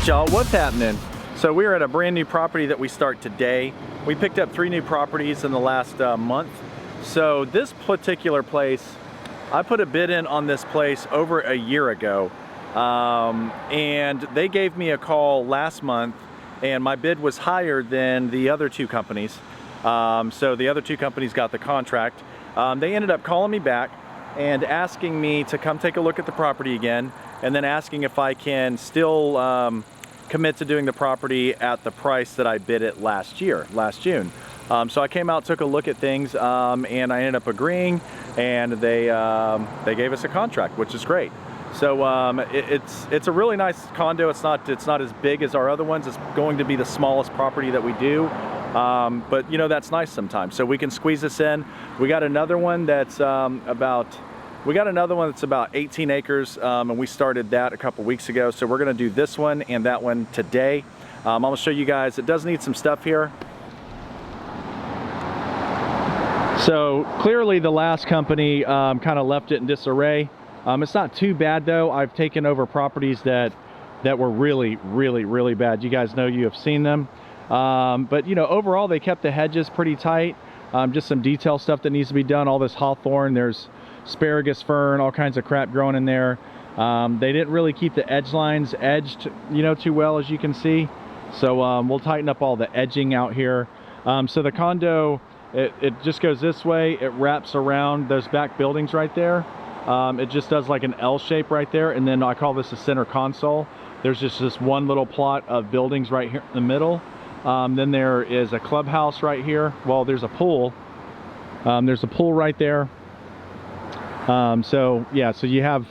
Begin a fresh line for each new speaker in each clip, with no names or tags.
y'all, what's happening? So we're at a brand new property that we start today. We picked up 3 new properties in the last month. So this particular place, I put a bid in on this place over a year ago. And they gave me a call last month and my bid was higher than the other 2 companies. So the other 2 companies got the contract. They ended up calling me back and asking me to come take a look at the property again, and then asking if I can still commit to doing the property at the price that I bid it last June. So I came out, took a look at things, and I ended up agreeing, and they gave us a contract, which is great. So it's a really nice condo. It's not as big as our other ones. It's going to be the smallest property that we do. But you know, that's nice sometimes. So we can squeeze this in. We got another one that's about 18 acres, and we started that a couple weeks ago. So we're gonna do this one and that one today. I'm gonna show you guys, it does need some stuff here. So clearly the last company kind of left it in disarray. It's not too bad though. I've taken over properties that were really bad. You guys know, you have seen them. But you know, overall they kept the hedges pretty tight. Just some detail stuff that needs to be done. All this hawthorn, there's asparagus fern, all kinds of crap growing in there. They didn't really keep the edge lines edged, you know, too well, as you can see. So we'll tighten up all the edging out here. So the condo, it just goes this way. It wraps around those back buildings right there. It just does like an L shape right there, and then I call this a center console. There's just this one little plot of buildings right here in the middle. Then there is a clubhouse right here. Well, there's a pool. There's a pool right there. So yeah, so you have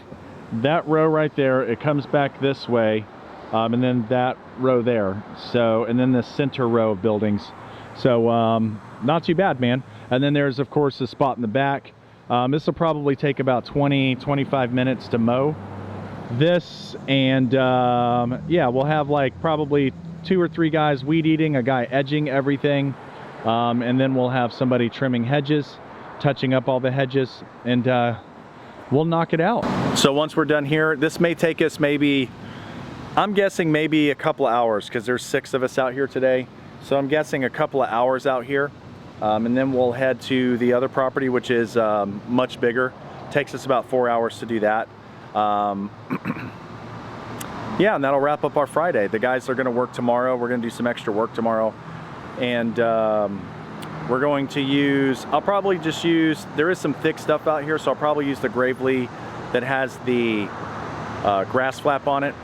that row right there. It comes back this way, and then that row there. So, and then the center row of buildings. So not too bad, man. And then there's of course the spot in the back. This will probably take about 20-25 minutes to mow this, and yeah, we'll have like probably 2 or 3 guys weed eating, a guy edging everything, and then we'll have somebody trimming hedges, touching up all the hedges, and we'll knock it out. So once we're done here, this may take us maybe, I'm guessing maybe a couple of hours, because there's 6 of us out here today. So I'm guessing a couple of hours out here, and then we'll head to the other property, which is much bigger. Takes us about 4 hours to do that. Yeah, and that'll wrap up our Friday. The guys are gonna work tomorrow. We're gonna do some extra work tomorrow. And we're going to use, I'll probably just use, there is some thick stuff out here, so I'll probably use the Gravely that has the grass flap on it.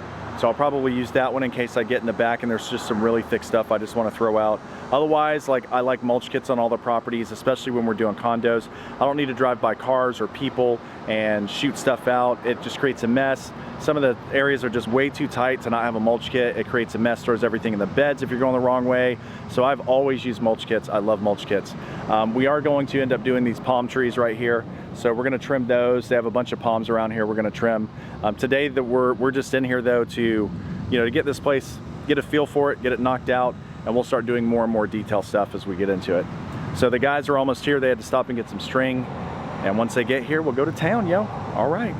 So I'll probably use that one in case I get in the back and there's just some really thick stuff I just want to throw out. Otherwise, like, I like mulch kits on all the properties, especially when we're doing condos. I don't need to drive by cars or people and shoot stuff out. It just creates a mess. Some of the areas are just way too tight to not have a mulch kit. It creates a mess, throws everything in the beds if you're going the wrong way. So I've always used mulch kits. I love mulch kits. We are going to end up doing these palm trees right here. So we're gonna trim those. They have a bunch of palms around here we're gonna trim. Today that we're just in here though to, you know, to get this place, get a feel for it, get it knocked out, and we'll start doing more and more detail stuff as we get into it. So the guys are almost here. They had to stop and get some string. And once they get here, we'll go to town, yo. All right.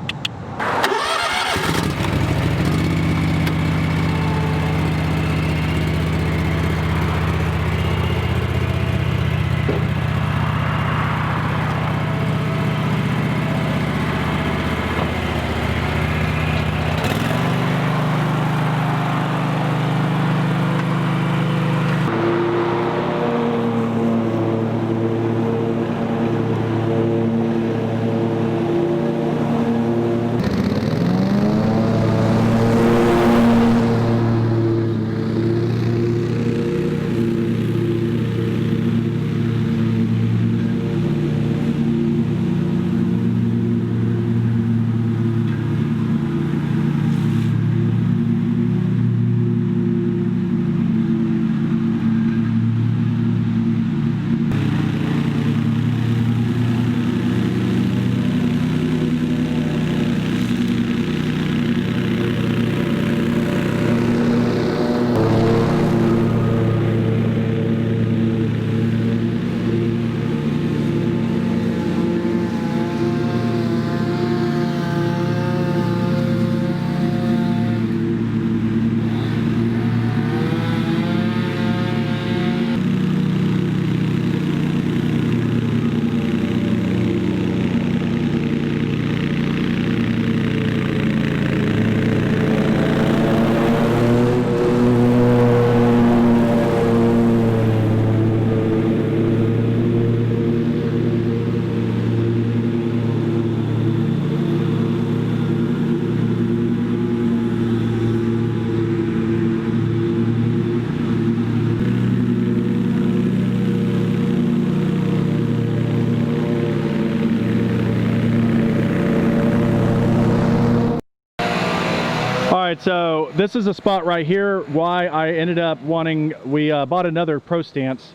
So this is a spot right here why I ended up wanting, we bought another ProStance.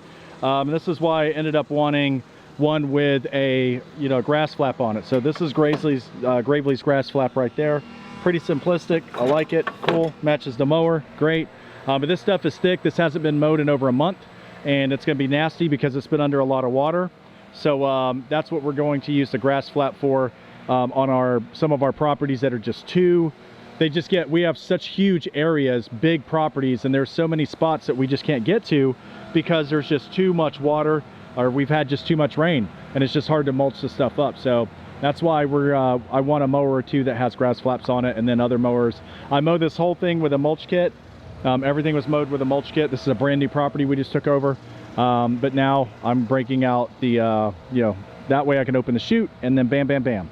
This is why I ended up wanting one with a, you know, grass flap on it. So this is Gravely's grass flap right there. Pretty simplistic. I like it. Cool. Matches the mower. Great. But this stuff is thick. This hasn't been mowed in over a month, and it's going to be nasty because it's been under a lot of water. So that's what we're going to use the grass flap for on some of our properties that are just we have such huge areas, big properties, and there's so many spots that we just can't get to because there's just too much water, or we've had just too much rain, and it's just hard to mulch the stuff up. So that's why I want a mower or two that has grass flaps on it, and then other mowers. I mowed this whole thing with a mulch kit. Everything was mowed with a mulch kit. This is a brand new property we just took over. But now I'm breaking out the, you know, that way I can open the chute, and then bam, bam, bam.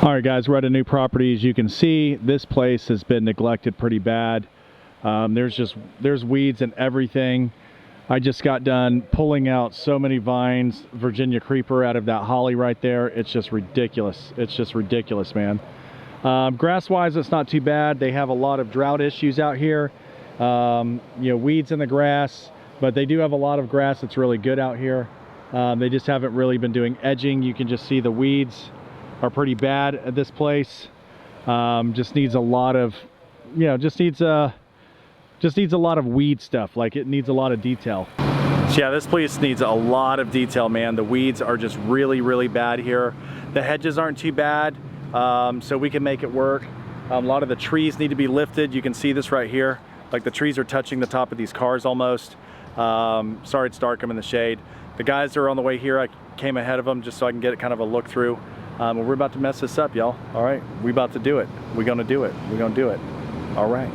Alright guys, we're at a new property. As you can see, this place has been neglected pretty bad. There's weeds and everything. I just got done pulling out so many vines, Virginia creeper out of that holly right there. It's just ridiculous. It's just ridiculous, man. Grass-wise, it's not too bad. They have a lot of drought issues out here. You know, weeds in the grass, but they do have a lot of grass that's really good out here. They just haven't really been doing edging. You can just see the weeds are pretty bad at this place. Just needs a lot of, you know, just needs a lot of weed stuff. Like, it needs a lot of detail. So yeah, this place needs a lot of detail, man. The weeds are just really, really bad here. The hedges aren't too bad, so we can make it work. A lot of the trees need to be lifted. You can see this right here. Like, the trees are touching the top of these cars almost. Sorry it's dark, I'm in the shade. The guys are on the way here. I came ahead of them just so I can get kind of a look through. We're about to mess this up, y'all. All right, we about to do it. We're gonna do it. We're gonna do it. All right.